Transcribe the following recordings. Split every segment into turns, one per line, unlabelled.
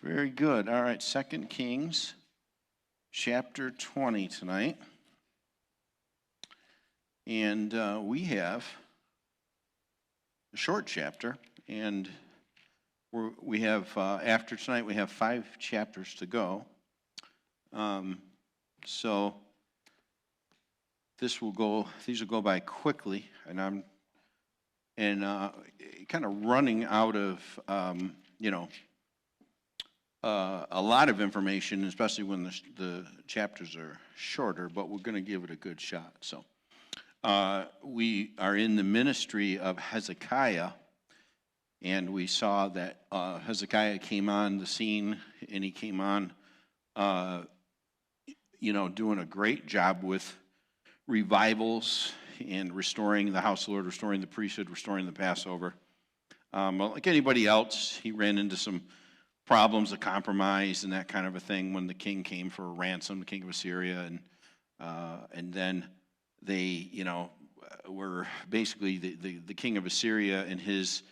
Very good. All right, 2 Kings, chapter 20 tonight. And we have a short chapter, and we have, after tonight, we have 5 chapters to go. So these will go by quickly, and I'm kind of running out of, a lot of information, especially when the chapters are shorter, but we're going to give it a good shot. So we are in the ministry of Hezekiah, and we saw that Hezekiah came on the scene, and he came on, doing a great job with revivals and restoring the house of the Lord, restoring the priesthood, restoring the Passover. Like anybody else, he ran into some problems of compromise and that kind of a thing when the king came for a ransom, the king of Assyria, and then they, were basically the king of Assyria and his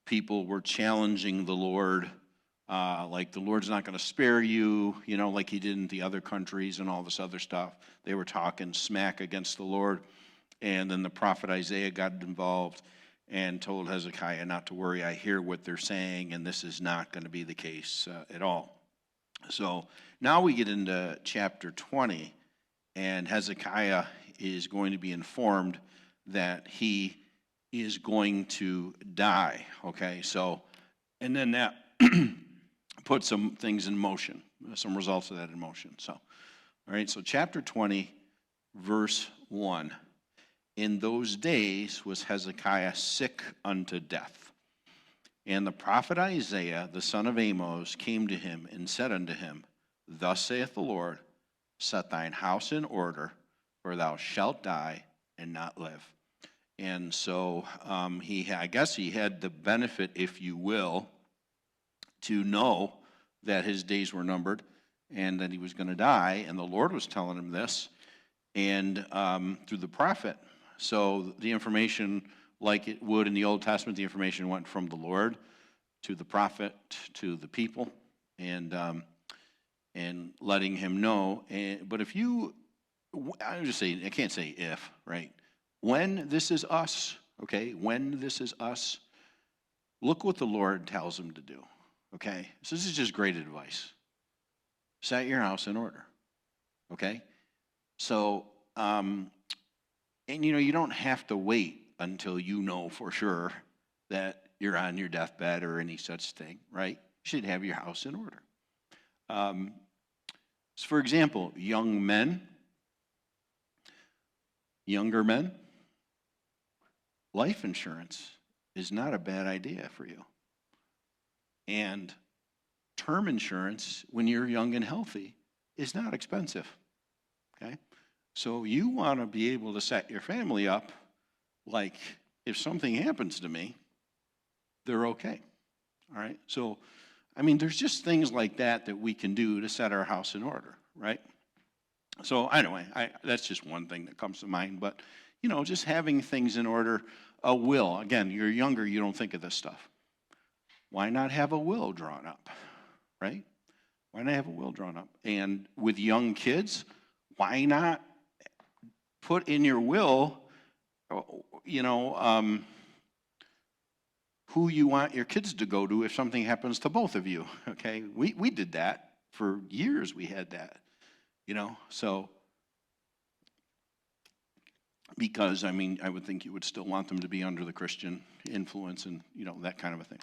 people were challenging the Lord, like the Lord's not going to spare you, like he did in the other countries and all this other stuff. They were talking smack against the Lord, and then the prophet Isaiah got involved and told Hezekiah not to worry. I hear what they're saying, and this is not going to be the case at all. So now we get into chapter 20, and Hezekiah is going to be informed that he is going to die, okay? So, and then that put some things in motion, some results of that in motion. So, all right, so chapter 20, verse 1. In those days was Hezekiah sick unto death. And the prophet Isaiah, the son of Amos, came to him and said unto him, Thus saith the Lord, set thine house in order, for thou shalt die and not live. And so I guess he had the benefit, if you will, to know that his days were numbered and that he was going to die. And the Lord was telling him this, and through the prophet. So the information, like it would in the Old Testament, the information went from the Lord to the prophet to the people, and letting him know. But if you, I'm just saying, I can't say if, right? When this is us, okay? When this is us, look what the Lord tells him to do, okay? So this is just great advice. Set your house in order, okay? So, and you don't have to wait until you know for sure that you're on your deathbed or any such thing, right? You should have your house in order. So for example, younger men, life insurance is not a bad idea for you. And term insurance, when you're young and healthy, is not expensive, okay? So you want to be able to set your family up like if something happens to me, they're okay, all right? So, there's just things like that we can do to set our house in order, right? So anyway, that's just one thing that comes to mind, but, just having things in order, a will. Again, you're younger, you don't think of this stuff. Why not have a will drawn up, right? Why not have a will drawn up? And with young kids, why not put in your will, who you want your kids to go to if something happens to both of you, okay? We did that for years. We had that, so because, I would think you would still want them to be under the Christian influence and, that kind of a thing.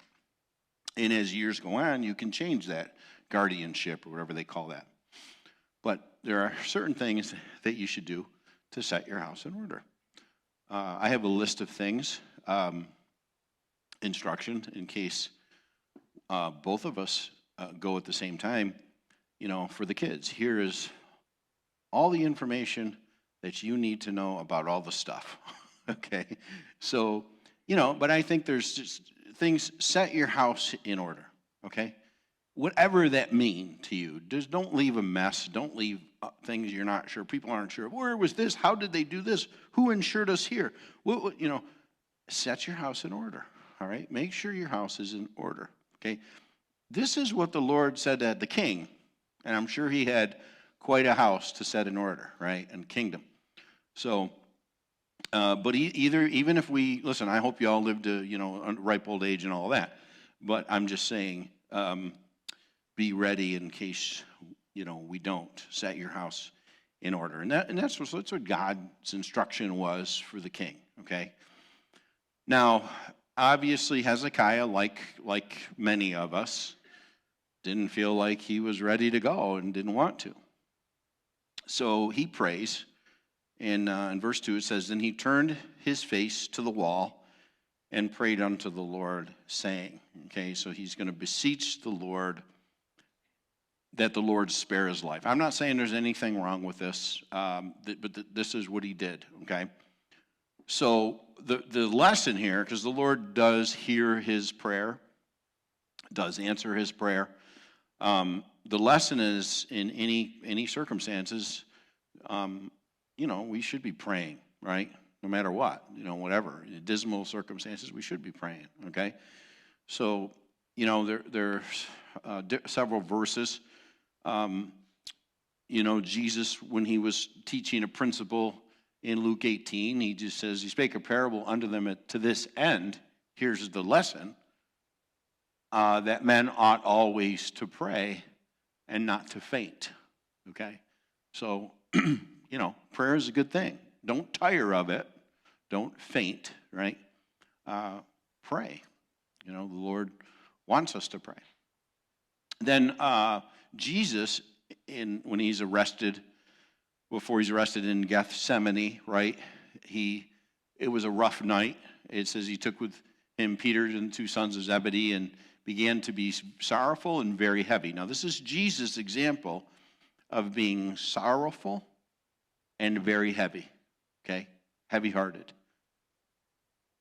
And as years go on, you can change that guardianship or whatever they call that. But there are certain things that you should do to set your house in order. I have a list of things, instruction in case both of us go at the same time, for the kids. Here is all the information that you need to know about all the stuff, okay? So, but I think there's just things, set your house in order, okay? Whatever that mean to you, just don't leave a mess. Don't leave things you're not sure. People aren't sure. Where was this? How did they do this? Who insured us here? Set your house in order, all right? Make sure your house is in order, okay? this is what the Lord said to the king. And I'm sure he had quite a house to set in order, right? And kingdom. So, but even if we, listen, I hope you all live to, ripe old age and all that. But I'm just saying, be ready in case, we don't. Set your house in order. And that's what God's instruction was for the king, okay? Now, obviously, Hezekiah, like many of us, didn't feel like he was ready to go and didn't want to. So he prays. And in verse 2 it says, "Then he turned his face to the wall and prayed unto the Lord, saying," okay, so he's going to beseech the Lord that the Lord spare his life. I'm not saying there's anything wrong with this, but this is what he did, okay? So the lesson here, because the Lord does hear his prayer, does answer his prayer, the lesson is in any circumstances, we should be praying, right? No matter what, whatever. In dismal circumstances, we should be praying, okay? So, there's several verses. Jesus, when he was teaching a principle in Luke 18, he just says, he spake a parable unto them to this end. Here's the lesson, that men ought always to pray and not to faint, okay? So, prayer is a good thing. Don't tire of it. Don't faint, right? Pray. The Lord wants us to pray. Then Jesus, when he's arrested, before he's arrested in Gethsemane, right? It was a rough night. It says he took with him Peter and 2 sons of Zebedee and began to be sorrowful and very heavy. Now, this is Jesus' example of being sorrowful and very heavy, okay? Heavy-hearted.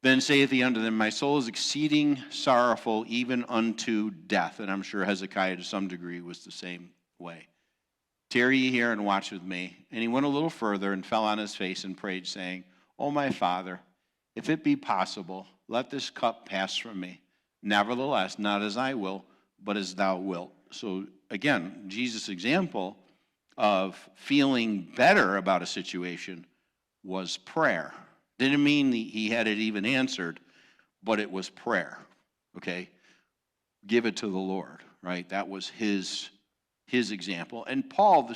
Then saith he unto them, My soul is exceeding sorrowful, even unto death. And I'm sure Hezekiah, to some degree, was the same way. Tarry ye here and watch with me. And he went a little further and fell on his face and prayed, saying, O my Father, if it be possible, let this cup pass from me. Nevertheless, not as I will, but as thou wilt. So again, Jesus' example of feeling better about a situation was prayer. Didn't mean he had it even answered, but it was prayer, okay? Give it to the Lord, right? That was his example. And Paul,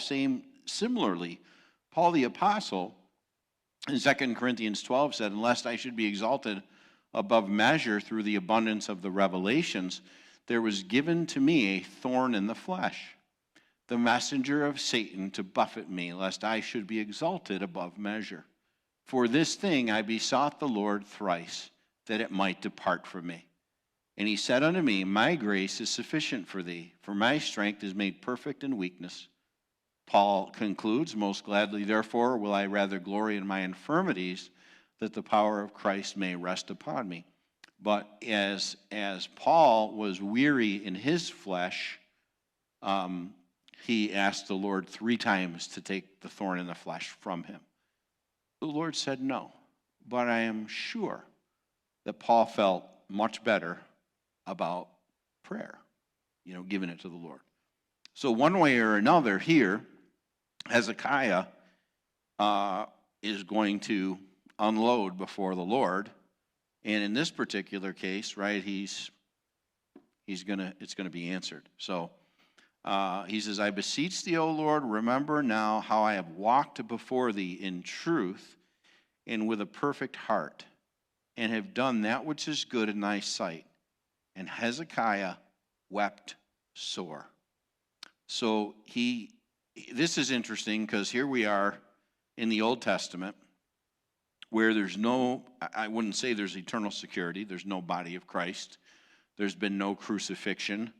similarly, Paul the apostle, in 2 Corinthians 12 said, Unless I should be exalted above measure through the abundance of the revelations, there was given to me a thorn in the flesh, the messenger of Satan to buffet me, lest I should be exalted above measure. For this thing I besought the Lord thrice, that it might depart from me. And he said unto me, My grace is sufficient for thee, for my strength is made perfect in weakness. Paul concludes, Most gladly, therefore, will I rather glory in my infirmities, that the power of Christ may rest upon me. But as Paul was weary in his flesh, he asked the Lord 3 times to take the thorn in the flesh from him. The Lord said no, but I am sure that Paul felt much better about prayer, giving it to the Lord. So one way or another here, Hezekiah is going to unload before the Lord, and in this particular case, right, it's gonna be answered. So he says, I beseech thee, O Lord, remember now how I have walked before thee in truth and with a perfect heart, and have done that which is good in thy sight. And Hezekiah wept sore. So this is interesting because here we are in the Old Testament where I wouldn't say there's eternal security. There's no body of Christ. There's been no crucifixion.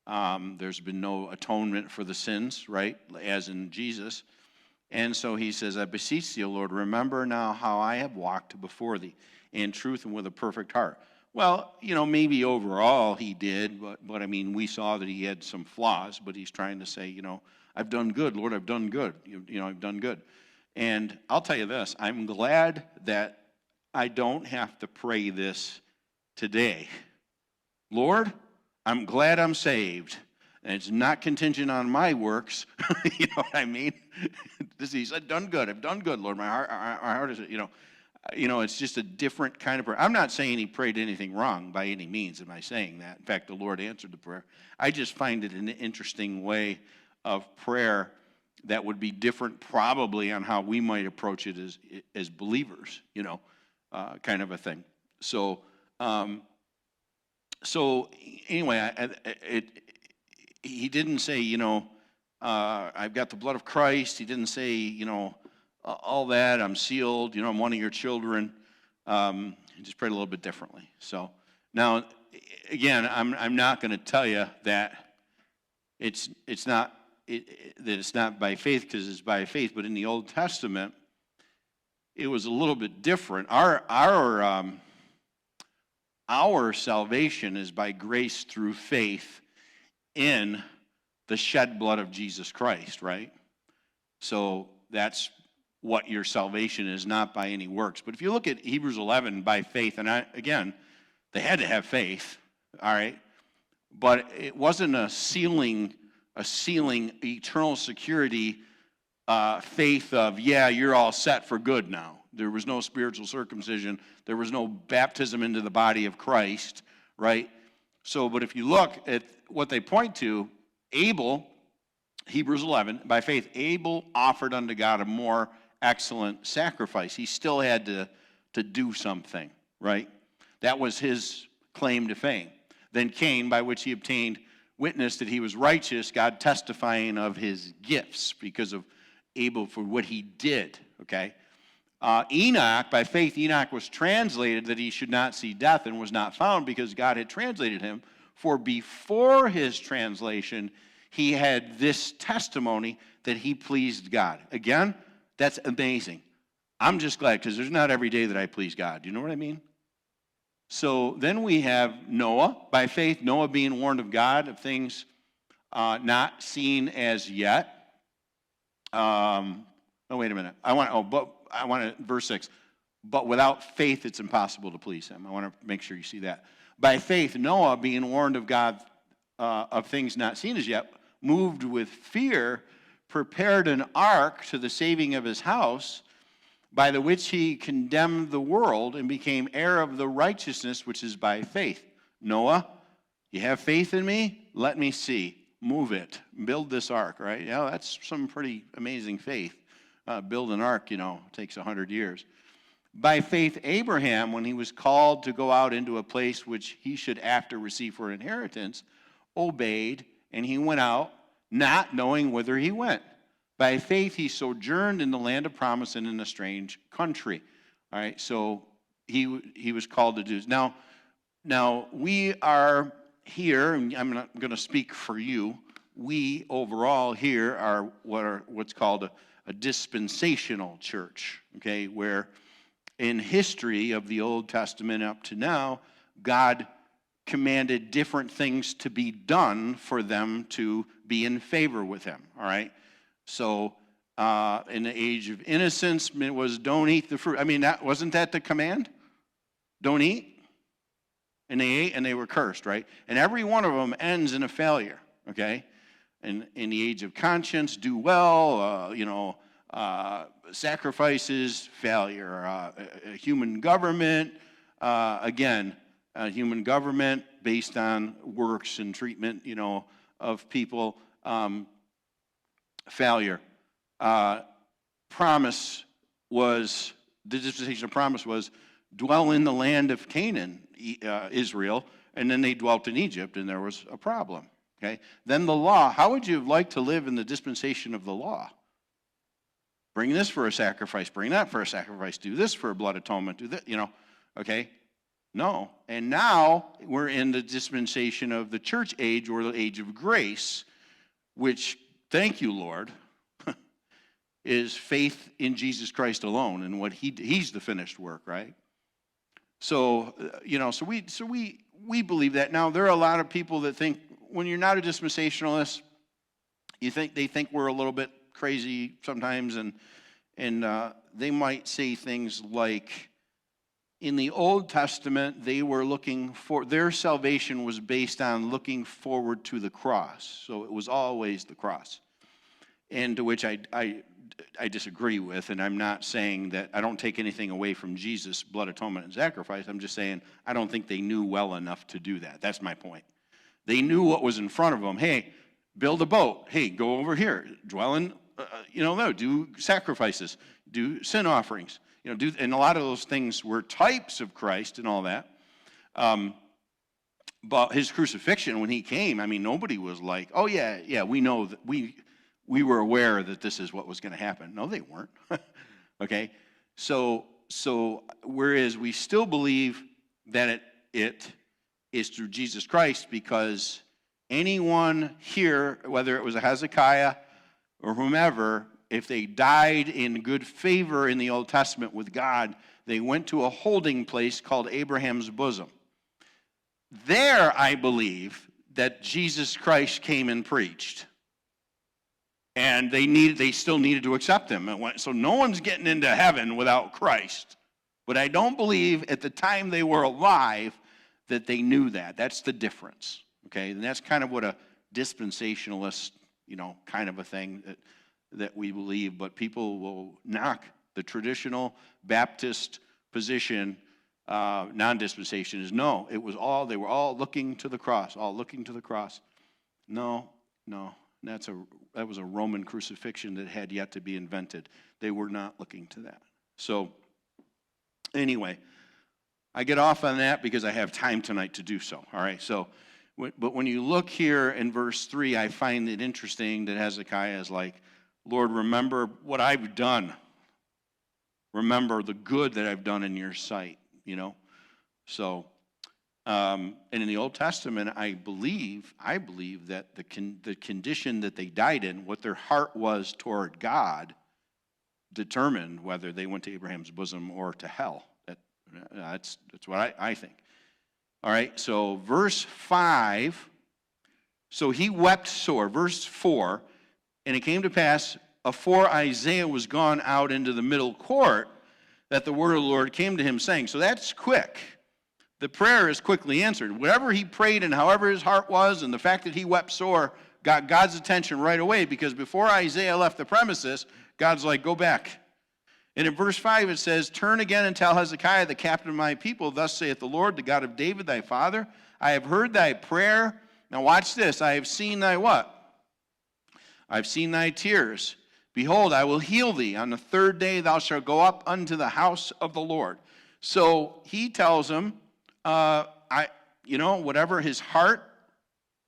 There's been no atonement for the sins, right, as in Jesus. And so he says, I beseech thee, O Lord, remember now how I have walked before thee in truth and with a perfect heart. Well, maybe overall he did, but I mean, we saw that he had some flaws, but he's trying to say, I've done good, Lord, I've done good. I've done good. And I'll tell you this, I'm glad that I don't have to pray this today. Lord, I'm glad I'm saved. And it's not contingent on my works. You know what I mean? He said, done good. I've done good, Lord. My heart is, it's just a different kind of prayer. I'm not saying he prayed anything wrong by any means. Am I saying that? In fact, the Lord answered the prayer. I just find it an interesting way of prayer that would be different probably on how we might approach it as believers, kind of a thing. So anyway, he didn't say, I've got the blood of Christ. He didn't say, all that. I'm sealed. I'm one of your children. He just prayed a little bit differently. So now, again, I'm not going to tell you that it's not by faith because it's by faith. But in the Old Testament, it was a little bit different. Our salvation is by grace through faith in the shed blood of Jesus Christ, right? So that's what your salvation is, not by any works. But if you look at Hebrews 11, by faith, and again, they had to have faith, all right? But it wasn't a sealing eternal security faith of, you're all set for good now. There was no spiritual circumcision. There was no baptism into the body of Christ, right? So, but if you look at what they point to, Abel, Hebrews 11, by faith, Abel offered unto God a more excellent sacrifice. He still had to do something, right? That was his claim to fame. Then Cain, by which he obtained witness that he was righteous, God testifying of his gifts because of Abel for what he did, okay? Enoch, by faith, Enoch was translated that he should not see death and was not found because God had translated him. For before his translation, he had this testimony that he pleased God. Again, that's amazing. I'm just glad because there's not every day that I please God. Do you know what I mean? So then we have Noah. By faith, Noah being warned of God of things not seen as yet. Wait a minute. Verse 6. But without faith, it's impossible to please him. I want to make sure you see that. By faith, Noah, being warned of God of things not seen as yet, moved with fear, prepared an ark to the saving of his house, by the which he condemned the world and became heir of the righteousness which is by faith. Noah, you have faith in me? Let me see. Move it. Build this ark, right? Yeah, that's some pretty amazing faith. Build an ark, takes 100 years. By faith, Abraham, when he was called to go out into a place which he should after receive for inheritance, obeyed, and he went out, not knowing whither he went. By faith, he sojourned in the land of promise and in a strange country. All right, so he was called to do this. Now we are here, and I'm not going to speak for you. We overall here are what's called a dispensational church, okay, where in history of the Old Testament up to now, God commanded different things to be done for them to be in favor with him, all right? So in the age of innocence, it was don't eat the fruit. I mean, wasn't that the command? Don't eat? And they ate and they were cursed, right? And every one of them ends in a failure, okay? And in the age of conscience, do well, sacrifices, failure. Human government, again, human government based on works and treatment, of people, failure. Promise was, the dispensation of promise was, dwell in the land of Canaan, Israel, and then they dwelt in Egypt, and there was a problem. Okay. Then the law. How would you like to live in the dispensation of the law? Bring this for a sacrifice. Bring that for a sacrifice. Do this for a blood atonement. Do that. Okay. No. And now we're in the dispensation of the church age or the age of grace, which, thank you, Lord, is faith in Jesus Christ alone and what he's the finished work, right? So, so we believe that. Now, there are a lot of people that think when you're not a dispensationalist, they think we're a little bit crazy sometimes, and they might say things like, in the Old Testament, they were their salvation was based on looking forward to the cross. So it was always the cross. And to which I disagree with, and I'm not saying that I don't take anything away from Jesus' blood atonement and sacrifice. I'm just saying I don't think they knew well enough to do that. That's my point. They knew what was in front of them. Hey, build a boat. Hey, go over here. Dwell in, do sacrifices, do sin offerings. And a lot of those things were types of Christ and all that. But his crucifixion, when he came, I mean, nobody was like, oh, yeah, we know that we were aware that this is what was going to happen. No, they weren't. Okay? So whereas we still believe that it is through Jesus Christ, because anyone here, whether it was a Hezekiah or whomever, if they died in good favor in the Old Testament with God, they went to a holding place called Abraham's bosom. There, I believe that Jesus Christ came and preached. And they still needed to accept him. So no one's getting into heaven without Christ. But I don't believe at the time they were alive that they knew that. That's the difference. Okay? And that's kind of what a dispensationalist, kind of a thing that we believe. But people will knock the traditional Baptist position, non-dispensation, is no. They were all looking to the cross, all looking to the cross. No. That was a Roman crucifixion that had yet to be invented. They were not looking to that. So, anyway, I get off on that because I have time tonight to do so. All right. So, but when you look here in verse 3, I find it interesting that Hezekiah is like, Lord, remember what I've done. Remember the good that I've done in your sight. So. And in the Old Testament, I believe that the condition that they died in, what their heart was toward God, determined whether they went to Abraham's bosom or to hell. That's what I think. All right, so verse 5, so he wept sore. Verse 4, and it came to pass, afore Isaiah was gone out into the middle court, that the word of the Lord came to him, saying, so that's quick. The prayer is quickly answered. Whatever he prayed and however his heart was, and the fact that he wept sore got God's attention right away, because before Isaiah left the premises, God's like, go back. And in verse 5 it says, turn again and tell Hezekiah, the captain of my people, thus saith the Lord, the God of David thy father, I have heard thy prayer. Now watch this. I have seen thy what? I've seen thy tears. Behold, I will heal thee. On the third day thou shalt go up unto the house of the Lord. So he tells him, whatever his heart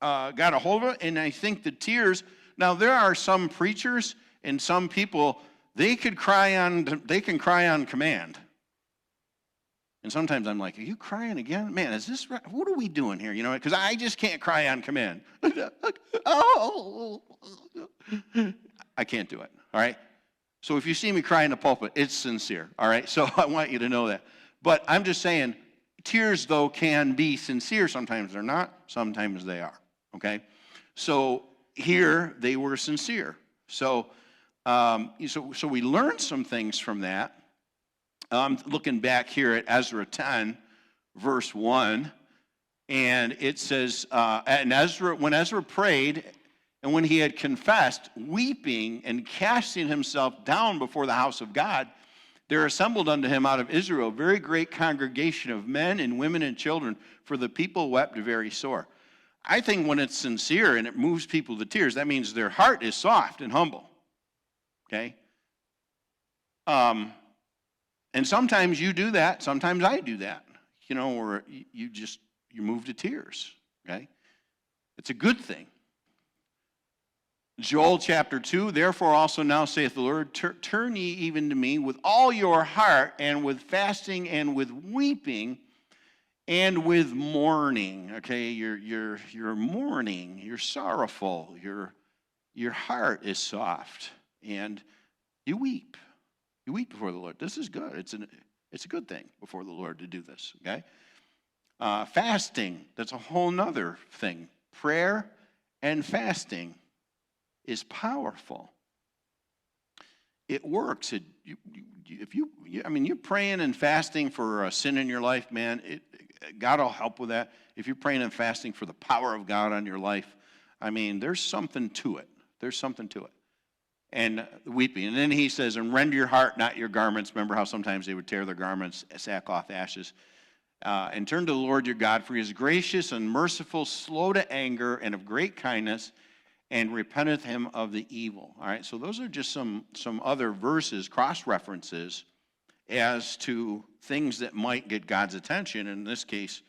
got a hold of it, and I think the tears. Now there are some preachers and some people, they can cry on command. And sometimes I'm like, are you crying again? Man, is this right? What are we doing here? Because I just can't cry on command. Oh, I can't do it. All right. So if you see me cry in the pulpit, it's sincere. All right. So I want you to know that. But I'm just saying, tears, though, can be sincere. Sometimes they're not. Sometimes they are. Okay? So here, they were sincere. So we learned some things from that. Looking back here at Ezra 10, verse 1, and it says, when Ezra prayed, and when he had confessed, weeping and casting himself down before the house of God, there assembled unto him out of Israel a very great congregation of men and women and children, for the people wept very sore. I think when it's sincere and it moves people to tears, that means their heart is soft and humble. Okay? And sometimes you do that. Sometimes I do that. Where you move to tears. Okay? It's a good thing. Joel chapter 2, therefore also now saith the Lord, turn ye even to me with all your heart, and with fasting, and with weeping, and with mourning. Okay, you're mourning, you're sorrowful, your heart is soft, and you weep. You weep before the Lord. This is good. It's a good thing before the Lord to do this. Okay, fasting, that's a whole nother thing. Prayer and fasting is powerful. it works. You're praying and fasting for a sin in your life, man, God will help with that. If you're praying and fasting for the power of God on your life, there's something to it. There's something to it. And weeping. And then he says, and rend your heart, not your garments. Remember how sometimes they would tear their garments, sackcloth, ashes. And turn to the Lord your God, for he is gracious and merciful, slow to anger, and of great kindness, and repenteth him of the evil. All right, so those are just some other verses, cross-references, as to things that might get God's attention. In this case,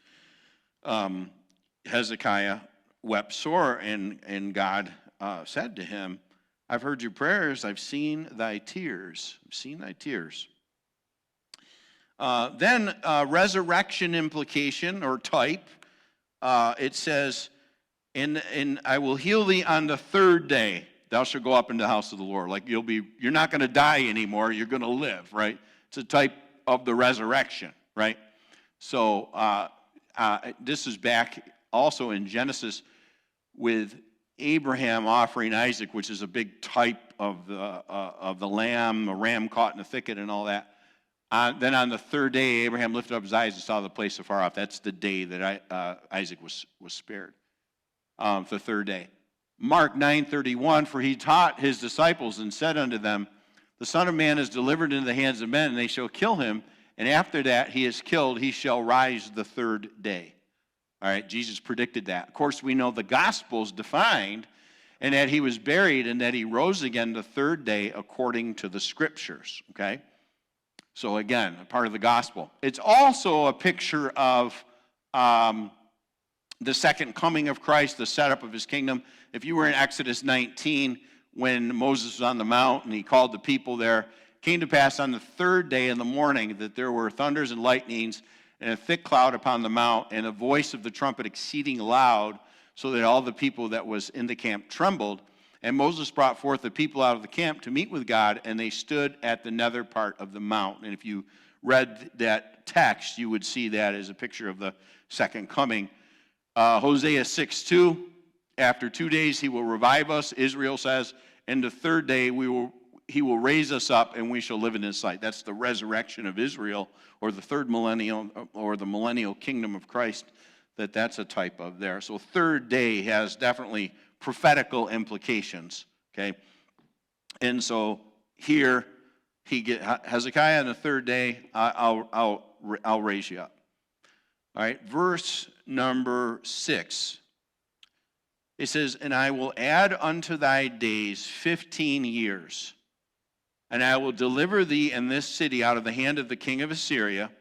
Hezekiah wept sore, and God said to him, I've heard your prayers, I've seen thy tears. I've seen thy tears. Then resurrection implication or type, it says, and I will heal thee on the third day. Thou shalt go up into the house of the Lord. Like you're not going to die anymore. You're going to live, right? It's a type of the resurrection, right? So this is back also in Genesis with Abraham offering Isaac, which is a big type of the lamb, a ram caught in the thicket and all that. Then on the third day, Abraham lifted up his eyes and saw the place afar off. That's the day that Isaac was spared. The third day. Mark 9:31, for he taught his disciples and said unto them, the Son of Man is delivered into the hands of men, and they shall kill him, and after that he is killed, he shall rise the third day. All right, Jesus predicted that. Of course, we know the Gospels defined, and that he was buried, and that he rose again the third day according to the Scriptures, okay? So again, a part of the Gospel. It's also a picture of the second coming of Christ, the setup of his kingdom. If you were in Exodus 19, when Moses was on the mount and he called the people there, it came to pass on the third day in the morning that there were thunders and lightnings and a thick cloud upon the mount, and a voice of the trumpet exceeding loud, so that all the people that was in the camp trembled. And Moses brought forth the people out of the camp to meet with God, and they stood at the nether part of the mount. And if you read that text, you would see that as a picture of the second coming. Hosea 6:2, after 2 days he will revive us, Israel says, and the third day he will raise us up, and we shall live in his sight. That's the resurrection of Israel, or the third millennial, or the millennial kingdom of Christ, that's a type of there. So third day has definitely prophetical implications, okay? And so here, Hezekiah on the third day, I'll raise you up. All right, verse number 6. It says, and I will add unto thy days 15 years, and I will deliver thee and this city out of the hand of the king of Assyria,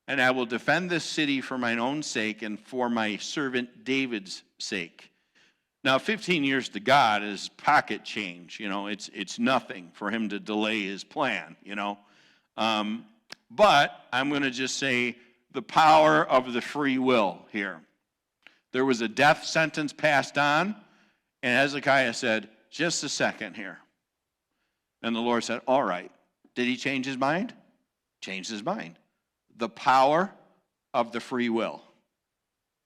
and I will defend this city for mine own sake and for my servant David's sake. Now, 15 years to God is pocket change. It's nothing for him to delay his plan, But I'm going to just say the power of the free will here. There was a death sentence passed on, and Hezekiah said, just a second here. And the Lord said, all right. Did he change his mind? Changed his mind. The power of the free will.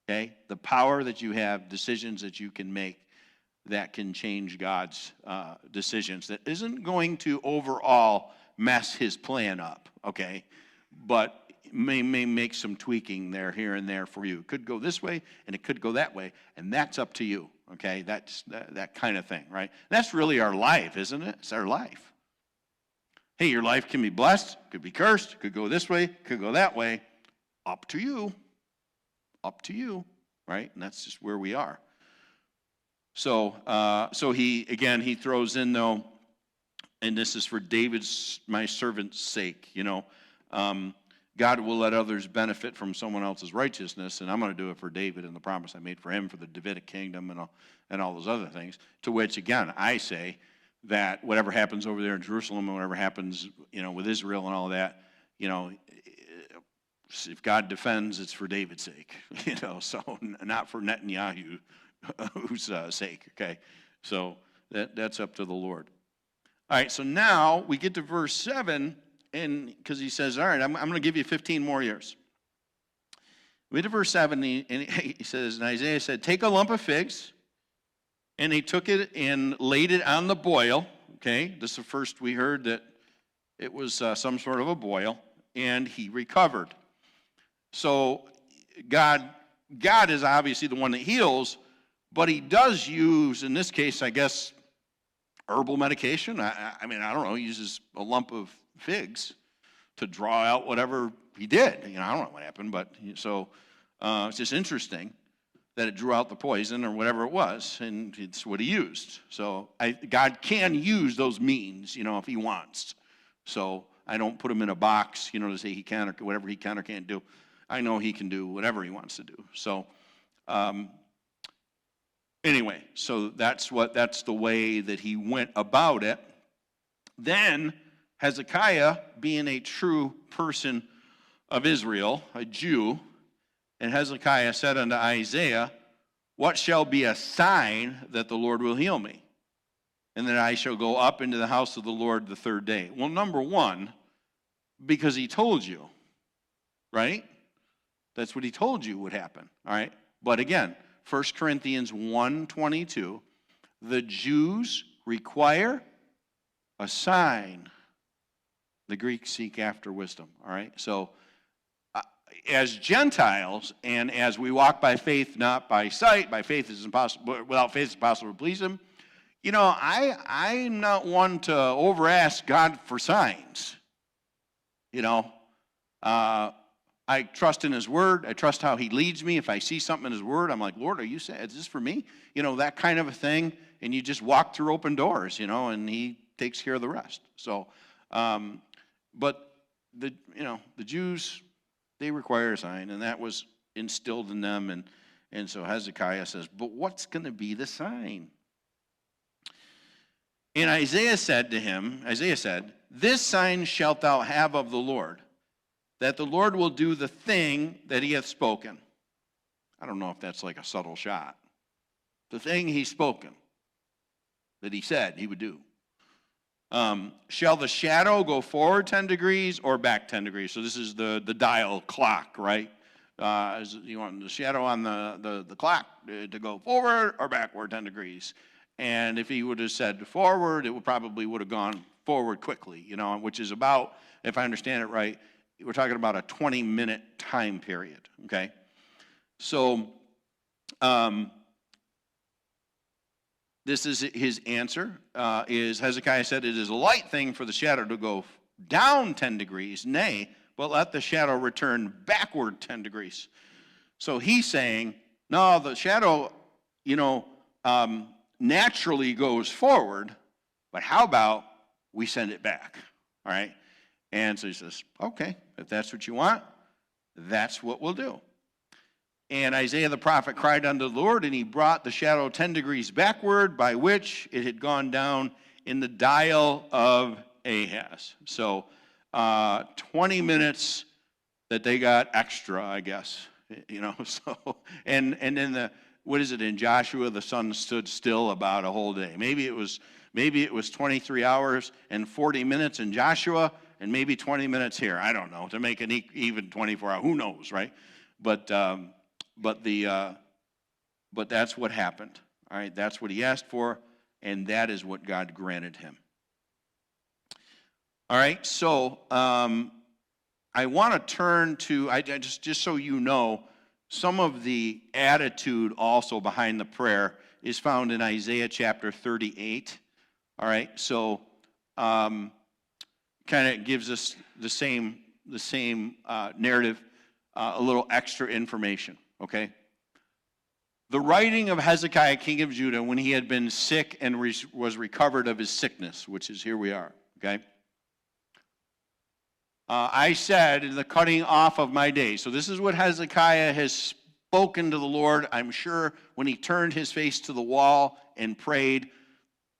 Okay? The power that you have, decisions that you can make that can change God's decisions. That isn't going to overall mess his plan up, okay? But may make some tweaking there, here and there for you. It could go this way, and it could go that way, and that's up to you, okay? That's that kind of thing, right? That's really our life, isn't it? It's our life. Hey, your life can be blessed, could be cursed, could go this way, could go that way. Up to you. Up to you, right? And that's just where we are. So he throws in, though, and this is for David's, my servant's sake, God will let others benefit from someone else's righteousness, and I'm going to do it for David and the promise I made for him for the Davidic kingdom and all those other things. To which, again, I say that whatever happens over there in Jerusalem and whatever happens, with Israel and all that, if God defends, it's for David's sake, so not for Netanyahu's sake, okay? So that's up to the Lord. All right, so now we get to verse 7. And because he says, all right, I'm going to give you 15 more years. We get to verse 7, and he says, and Isaiah said, take a lump of figs, and he took it and laid it on the boil. Okay, this is the first we heard that It was some sort of a boil, and he recovered. So God is obviously the one that heals, but he does use, in this case, I guess, herbal medication. I mean, I don't know, he uses a lump of figs to draw out whatever he did. I don't know what happened, but so it's just interesting that it drew out the poison or whatever it was, and it's what he used. So God can use those means, if he wants. So I don't put him in a box, to say he can or whatever he can or can't do. I know he can do whatever he wants to do. So anyway, so that's the way that he went about it. Then Hezekiah, being a true person of Israel, a Jew, and Hezekiah said unto Isaiah, what shall be a sign that the Lord will heal me? And that I shall go up into the house of the Lord the third day. Well, number one, because he told you, right? That's what he told you would happen, all right? But again, 1 Corinthians 1:22, the Jews require a sign. The Greeks seek after wisdom, all right? So as Gentiles, and as we walk by faith, not by sight, by faith is impossible, without faith it's impossible to please him. I'm not one to over ask God for signs. I trust in his word. I trust how he leads me. If I see something in his word, I'm like, Lord, are you saying, is this for me? That kind of a thing. And you just walk through open doors, and he takes care of the rest. So, but the Jews, they require a sign, and that was instilled in them. And so Hezekiah says, but what's going to be the sign? And Isaiah said, this sign shalt thou have of the Lord, that the Lord will do the thing that he hath spoken. I don't know if that's like a subtle shot. The thing he's spoken, that he said he would do. Shall the shadow go forward 10 degrees or back 10 degrees? So this is the dial clock, right? You want the shadow on the clock to go forward or backward 10 degrees. And if he would have said forward, it probably would have gone forward quickly, which is about, if I understand it right, we're talking about a 20-minute time period, okay? So this is his answer, is Hezekiah said, it is a light thing for the shadow to go down 10 degrees, nay, but let the shadow return backward 10 degrees. So he's saying, no, the shadow, naturally goes forward, but how about we send it back, all right? And so he says, okay, if that's what you want, that's what we'll do. And Isaiah the prophet cried unto the Lord, and he brought the shadow 10 degrees backward, by which it had gone down in the dial of Ahaz. So 20 minutes that they got extra, I guess, so, and then what is it in Joshua? The sun stood still about a whole day. Maybe it was 23 hours and 40 minutes in Joshua, and maybe 20 minutes here. I don't know, to make an even 24 hours. Who knows, right? But that's what happened. All right, that's what he asked for, and that is what God granted him. All right, so I want to turn to, just so you know, some of the attitude also behind the prayer is found in Isaiah chapter 38. All right, so kind of gives us the same narrative, a little extra information, okay? The writing of Hezekiah, king of Judah, when he had been sick and was recovered of his sickness, which is here we are, okay? I said, in the cutting off of my days. So this is what Hezekiah has spoken to the Lord. I'm sure when he turned his face to the wall and prayed,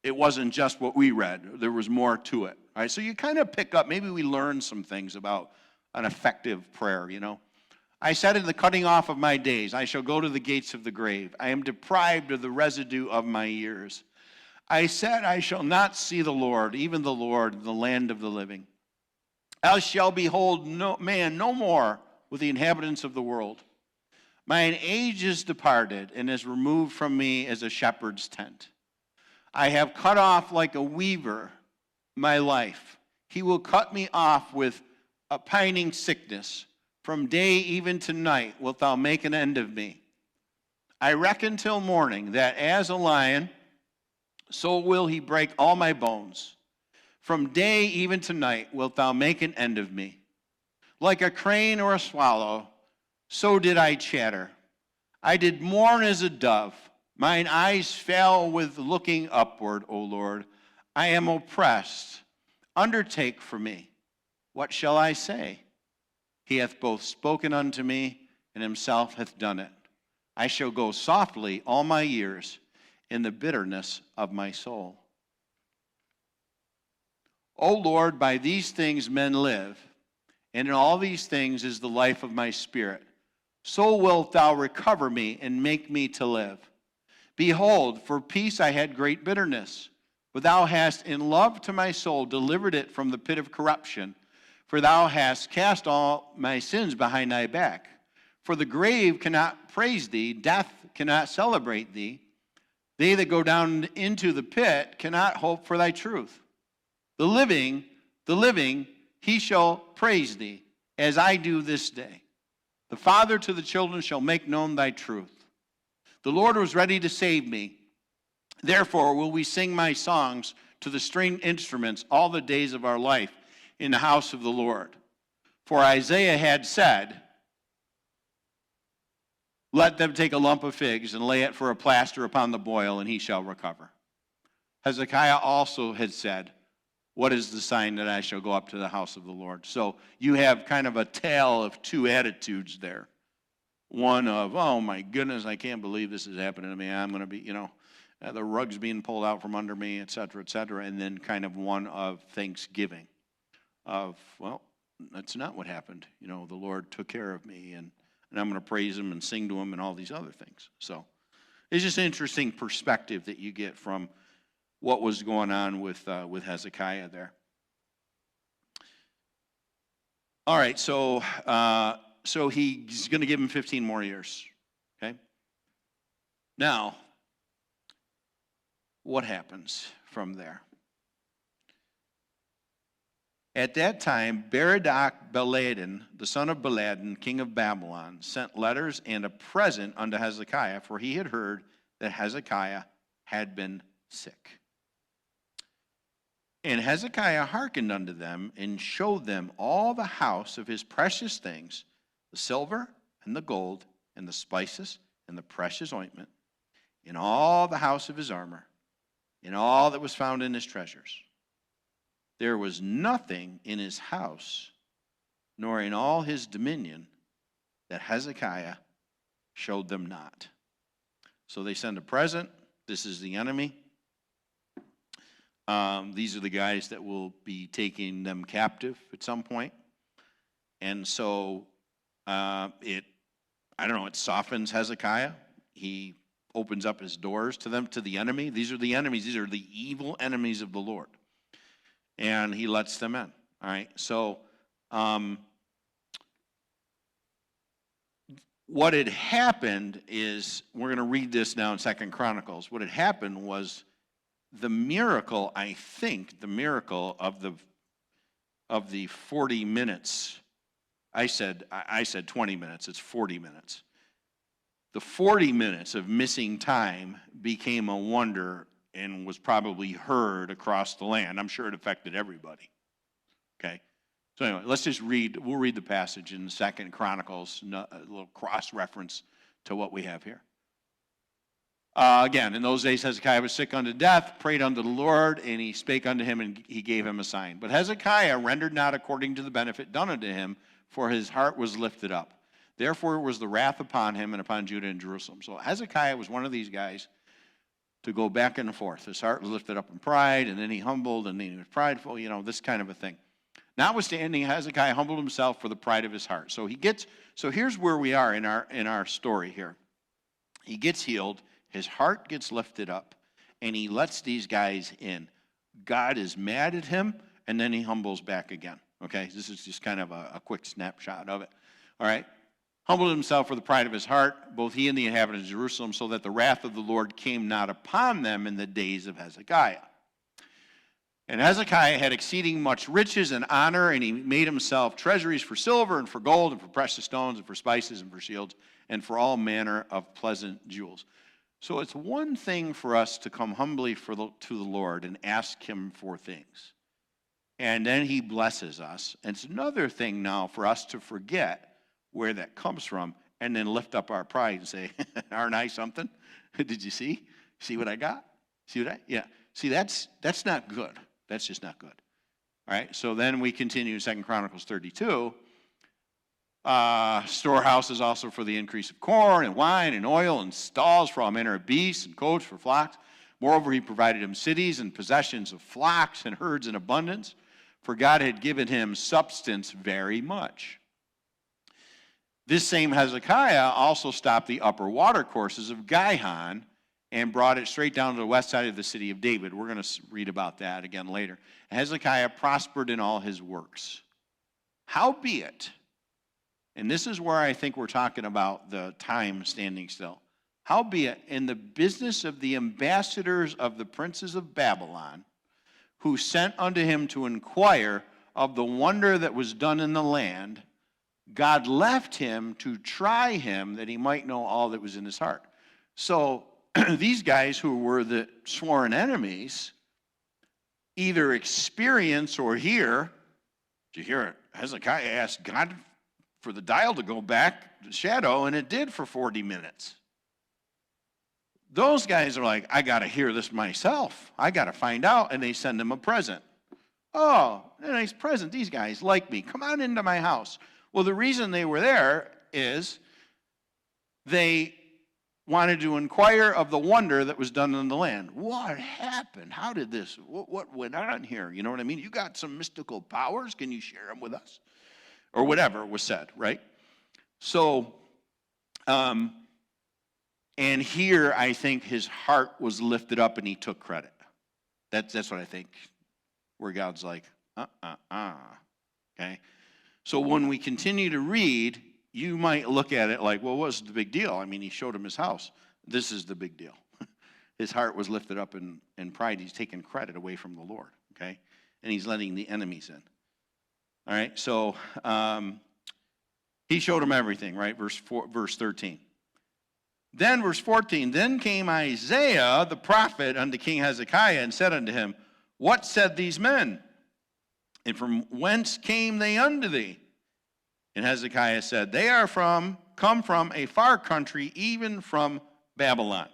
it wasn't just what we read. There was more to it. All right, so you kind of pick up, maybe we learn some things about an effective prayer, I said, in the cutting off of my days, I shall go to the gates of the grave. I am deprived of the residue of my years. I said, I shall not see the Lord, even the Lord, in the land of the living. I shall behold man no more with the inhabitants of the world. Mine age is departed, and is removed from me as a shepherd's tent. I have cut off like a weaver my life. He will cut me off with a pining sickness. From day even to night wilt thou make an end of me. I reckon till morning that as a lion, so will he break all my bones. From day even to night wilt thou make an end of me. Like a crane or a swallow, so did I chatter. I did mourn as a dove. Mine eyes fell with looking upward, O Lord. I am oppressed. Undertake for me. What shall I say? He hath both spoken unto me, and himself hath done it. I shall go softly all my years in the bitterness of my soul. O Lord, by these things men live, and in all these things is the life of my spirit. So wilt thou recover me and make me to live. Behold, for peace I had great bitterness, but thou hast in love to my soul delivered it from the pit of corruption. For thou hast cast all my sins behind thy back. For the grave cannot praise thee, death cannot celebrate thee. They that go down into the pit cannot hope for thy truth. The living, he shall praise thee, as I do this day. The father to the children shall make known thy truth. The Lord was ready to save me. Therefore will we sing my songs to the stringed instruments all the days of our life in the house of the Lord. For Isaiah had said, let them take a lump of figs and lay it for a plaster upon the boil, and he shall recover. Hezekiah also had said, what is the sign that I shall go up to the house of the Lord? So you have kind of a tale of two attitudes there. One of, oh my goodness, I can't believe this is happening to me. I'm going to be, the rug's being pulled out from under me, et cetera, and then kind of one of thanksgiving of, well, that's not what happened. The Lord took care of me, and I'm going to praise him and sing to him and all these other things. So it's just an interesting perspective that you get from what was going on with Hezekiah there. All right, so he's going to give him 15 more years, okay? Now, what happens from there? At that time, Berodach-Baladan, the son of Baladan, king of Babylon, sent letters and a present unto Hezekiah, for he had heard that Hezekiah had been sick. And Hezekiah hearkened unto them and showed them all the house of his precious things, the silver and the gold and the spices and the precious ointment, in all the house of his armor, in all that was found in his treasures. There was nothing in his house, nor in all his dominion, that Hezekiah showed them not. So they send a present. This is the enemy. These are the guys that will be taking them captive at some point. And so it softens Hezekiah. He opens up his doors to them, to the enemy. These are the enemies. These are the evil enemies of the Lord. And he lets them in. All right. So what had happened is, we're going to read this now in 2 Chronicles. What had happened was the miracle of the 40 minutes. I said 20 minutes. It's 40 minutes. The 40 minutes of missing time became a wonder and was probably heard across the land. I'm sure it affected everybody. Okay? So anyway, let's just read. We'll read the passage in 2 Chronicles, a little cross-reference to what we have here. Again, in those days Hezekiah was sick unto death, prayed unto the Lord, and he spake unto him, and he gave him a sign. But Hezekiah rendered not according to the benefit done unto him, for his heart was lifted up. Therefore was the wrath upon him and upon Judah and Jerusalem. So Hezekiah was one of these guys to go back and forth. His heart was lifted up in pride, and then he humbled, and then he was prideful, this kind of a thing. Notwithstanding, Hezekiah humbled himself for the pride of his heart. So here's where we are in our story here. He gets healed, his heart gets lifted up, and he lets these guys in. God is mad at him, and then he humbles back again. Okay, this is just kind of a quick snapshot of it. All right. Humbled himself for the pride of his heart, both he and the inhabitants of Jerusalem, so that the wrath of the Lord came not upon them in the days of Hezekiah. And Hezekiah had exceeding much riches and honor, and he made himself treasuries for silver and for gold and for precious stones and for spices and for shields and for all manner of pleasant jewels. So it's one thing for us to come humbly to the Lord and ask him for things. And then he blesses us. And it's another thing now for us to forget where that comes from and then lift up our pride and say, aren't I something? Did you see? See what I got? See what yeah. See, that's not good. That's just not good. All right, so then we continue in 2 Chronicles 32. Storehouses also for the increase of corn and wine and oil and stalls for all manner of beasts and coats for flocks. Moreover, he provided him cities and possessions of flocks and herds in abundance, for God had given him substance very much. This same Hezekiah also stopped the upper watercourses of Gihon and brought it straight down to the west side of the city of David. We're going to read about that again later. Hezekiah prospered in all his works. Howbeit, and this is where I think we're talking about the time standing still. Howbeit, in the business of the ambassadors of the princes of Babylon, who sent unto him to inquire of the wonder that was done in the land, God left him to try him that he might know all that was in his heart. So these guys who were the sworn enemies either experience or hear. Did you hear it? Hezekiah asked God for the dial to go back to shadow, and it did for 40 minutes. Those guys are like, I got to hear this myself. I got to find out, and they send him a present. Oh, a nice present. These guys like me. Come on into my house. Well, the reason they were there is they wanted to inquire of the wonder that was done in the land. What happened? How did this, what went on here? You know what I mean? You got some mystical powers. Can you share them with us? Or whatever was said, right? So, and here I think his heart was lifted up and he took credit. That's what I think, where God's like, okay? So when we continue to read, you might look at it like, well, what's the big deal? I mean, he showed him his house. This is the big deal. His heart was lifted up in pride. He's taking credit away from the Lord, okay? And he's letting the enemies in. All right, so he showed him everything, right? Verse 13. Then, verse 14, then came Isaiah the prophet unto King Hezekiah and said unto him, what said these men? And from whence came they unto thee? And Hezekiah said, they are come from a far country, even from Babylon.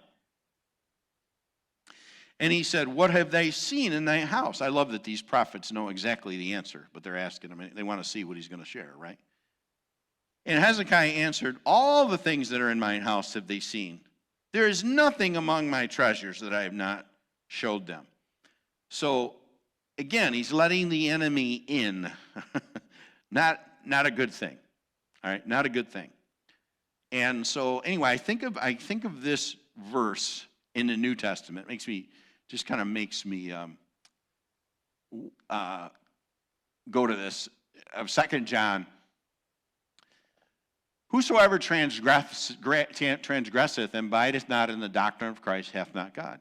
And he said, what have they seen in thy house? I love that these prophets know exactly the answer, but they're asking him, they want to see what he's going to share, right? And Hezekiah answered, all the things that are in mine house have they seen. There is nothing among my treasures that I have not showed them. So, again, he's letting the enemy in. Not a good thing. All right, not a good thing. And so, anyway, I think of this verse in the New Testament. Makes me go to this of 2 John. Whosoever transgresseth and abideth not in the doctrine of Christ hath not God.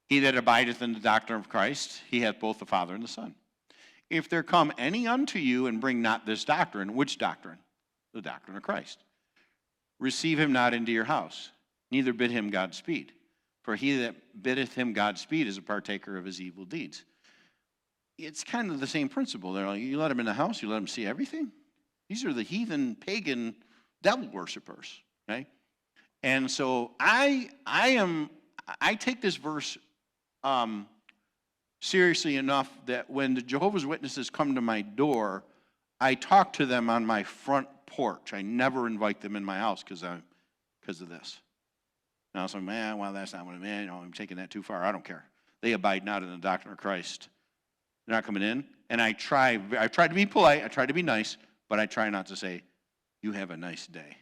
He that abideth in the doctrine of Christ, he hath both the Father and the Son. If there come any unto you and bring not this doctrine, which doctrine? The doctrine of Christ. Receive him not into your house, neither bid him Godspeed. For he that biddeth him Godspeed is a partaker of his evil deeds. It's kind of the same principle. They're like, you let him in the house, you let him see everything? These are the heathen, pagan, devil worshipers, okay? And so I take this verse seriously enough that when the Jehovah's Witnesses come to my door, I talk to them on my front porch. I never invite them in my house because of this. Now some man, well, that's not what I mean. I'm taking that too far. I don't care. They abide not in the doctrine of Christ. They're not coming in. And I try to be polite. I try to be nice. But I try not to say, you have a nice day.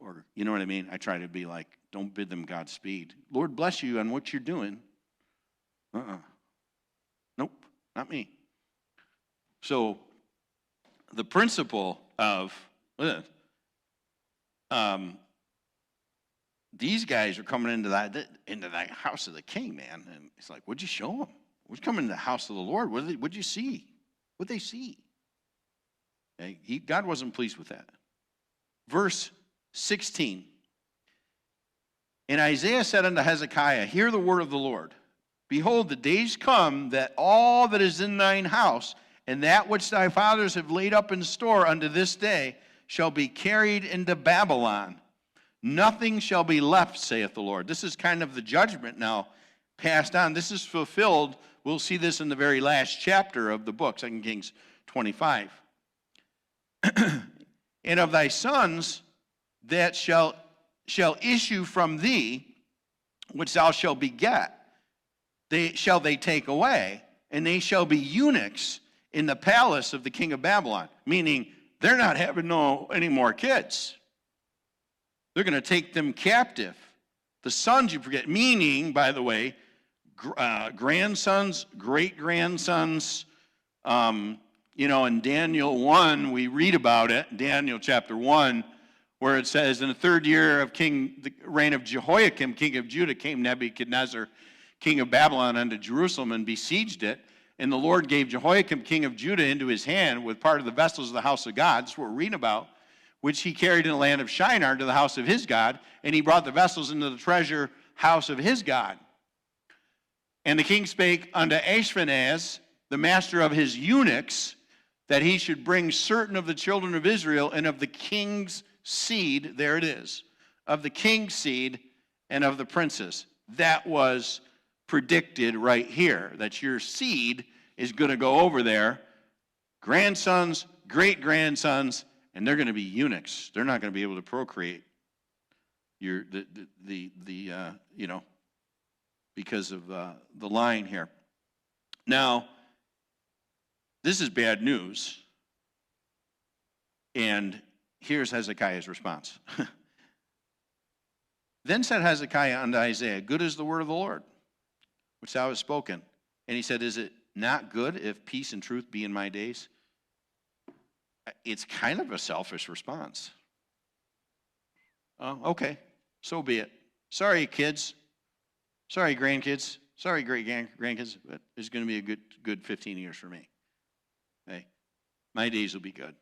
Or, you know what I mean? I try to be like, don't bid them Godspeed. Lord bless you on what you're doing. Nope, not me. So, the principle of, these guys are coming into that house of the king, man. And it's like, what'd you show them? we're coming to the house of the Lord. What'd you see? What'd they see? Okay, God wasn't pleased with that. Verse 16. And Isaiah said unto Hezekiah, hear the word of the Lord. Behold, the days come that all that is in thine house, and that which thy fathers have laid up in store unto this day, shall be carried into Babylon. Nothing shall be left, saith the Lord. This is kind of the judgment now passed on. This is fulfilled. We'll see this in the very last chapter of the book, 2 Kings 25. And of thy sons that shall issue from thee, which thou shalt beget, they take away, and they shall be eunuchs in the palace of the king of Babylon. Meaning, they're not having any more kids. They're going to take them captive. The sons you forget, meaning, by the way, grandsons, great-grandsons. In Daniel 1, we read about it, Daniel chapter 1, where it says, in the third year of the reign of Jehoiakim, king of Judah, came Nebuchadnezzar, king of Babylon, unto Jerusalem and besieged it. And the Lord gave Jehoiakim, king of Judah, into his hand with part of the vessels of the house of God. That's what we're reading about, which he carried in the land of Shinar to the house of his God. And he brought the vessels into the treasure house of his God. And the king spake unto Ashpenaz, the master of his eunuchs, that he should bring certain of the children of Israel and of the king's seed, there it is, of the king's seed and of the princes. That was predicted right here, that your seed is going to go over there, grandsons, great-grandsons, and they're going to be eunuchs. They're not going to be able to procreate because of the line here. Now, this is bad news, and here's Hezekiah's response. Then said Hezekiah unto Isaiah, good is the word of the Lord, which thou hast spoken. And he said, is it not good if peace and truth be in my days? It's kind of a selfish response. Oh, okay, so be it. Sorry, kids. Sorry, grandkids. Sorry, great-grandkids, but it's going to be a good 15 years for me. Okay? My days will be good.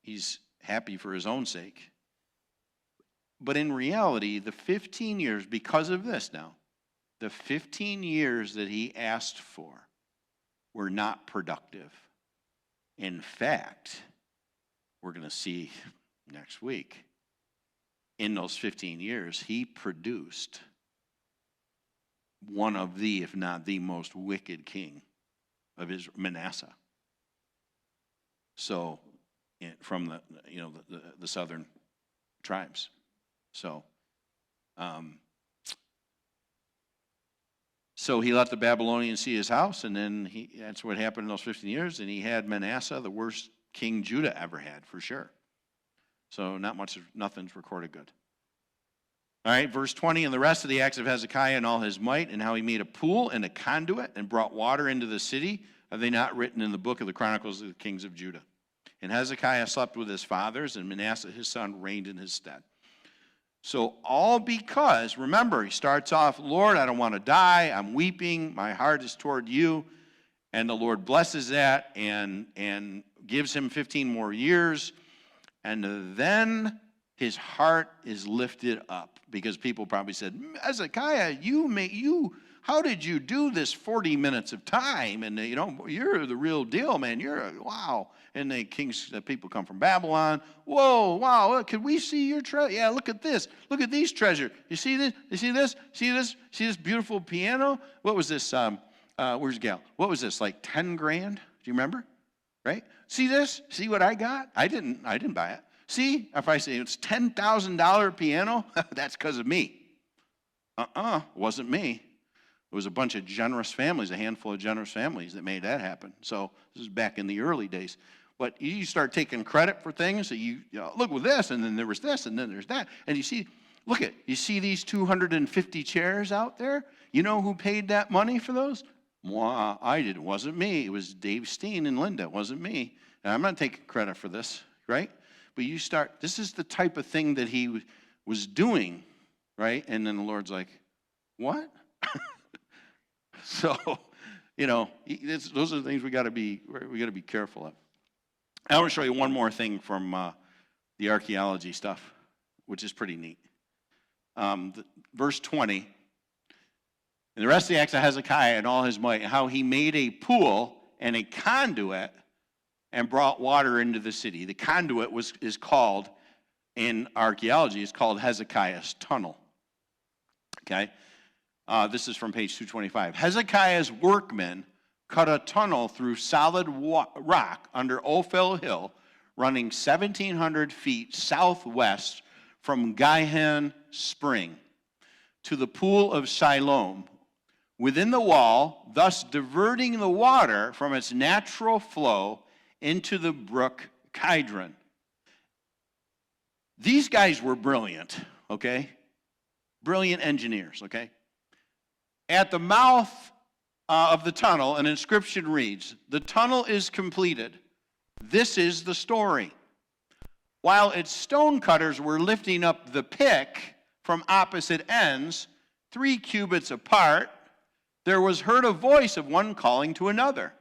He's happy for his own sake. But in reality, the 15 years, because of this now, the 15 years that he asked for were not productive. In fact, we're going to see next week, in those 15 years, he produced one of the, if not the most wicked king of Israel, Manasseh. So, from the southern tribes. So he let the Babylonians see his house, and then that's what happened in those 15 years, and he had Manasseh, the worst king Judah ever had, for sure. So nothing's recorded good. All right, verse 20, and the rest of the acts of Hezekiah and all his might, and how he made a pool and a conduit and brought water into the city, are they not written in the book of the Chronicles of the kings of Judah? And Hezekiah slept with his fathers, and Manasseh his son reigned in his stead. So all because, remember, he starts off, Lord, I don't want to die. I'm weeping. My heart is toward you. And the Lord blesses that and gives him 15 more years. And then his heart is lifted up, because people probably said, Hezekiah, how did you do this 40 minutes of time? And you're the real deal, man. Wow. And the people come from Babylon. Whoa, wow, could we see your treasure? Yeah, look at this. Look at these treasures. You see this? You see this? See this? See this beautiful piano? What was this? Where's Gal? What was this? Like 10 grand? Do you remember? Right? See this? See what I got? I didn't buy it. See, if I say it's $10,000 piano, that's because of me. It wasn't me. It was a bunch of generous families, a handful of generous families that made that happen. So this is back in the early days. But you start taking credit for things. So you look with this, and then there was this, and then there's that. And you see these 250 chairs out there? You know who paid that money for those? Well, I did. It wasn't me. It was Dave Steen and Linda. It wasn't me. And I'm not taking credit for this, right? But this is the type of thing that he was doing, right? And then the Lord's like, what? So those are the things we got to be careful of. I want to show you one more thing from the archaeology stuff, which is pretty neat. Verse 20, and the rest of the acts of Hezekiah and all his might, how he made a pool and a conduit and brought water into the city. The conduit is called, in archaeology, is called Hezekiah's tunnel. Okay? This is from page 225. Hezekiah's workmen cut a tunnel through solid rock under Ophel Hill, running 1,700 feet southwest from Gihon Spring to the pool of Siloam, within the wall, thus diverting the water from its natural flow into the brook Kidron. These guys were brilliant, okay? Brilliant engineers, okay? At the mouth of the tunnel, an inscription reads, "The tunnel is completed. This is the story." While its stonecutters were lifting up the pick from opposite ends, 3 cubits apart, there was heard a voice of one calling to another.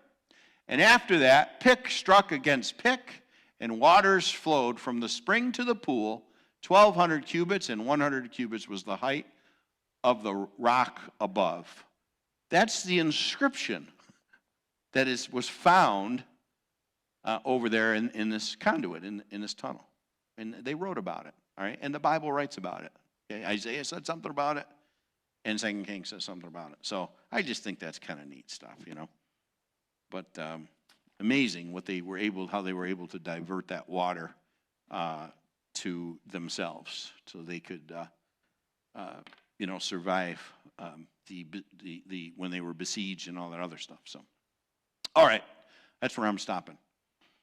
And after that, pick struck against pick, and waters flowed from the spring to the pool. 1,200 cubits, and 100 cubits was the height of the rock above. That's the inscription that was found over there in this conduit, in this tunnel. And they wrote about it, all right? And the Bible writes about it. Okay? Isaiah said something about it, and 2 Kings says something about it. So I just think that's kind of neat stuff, But amazing how they were able to divert that water to themselves, so they could, survive when they were besieged and all that other stuff. So, all right, that's where I'm stopping.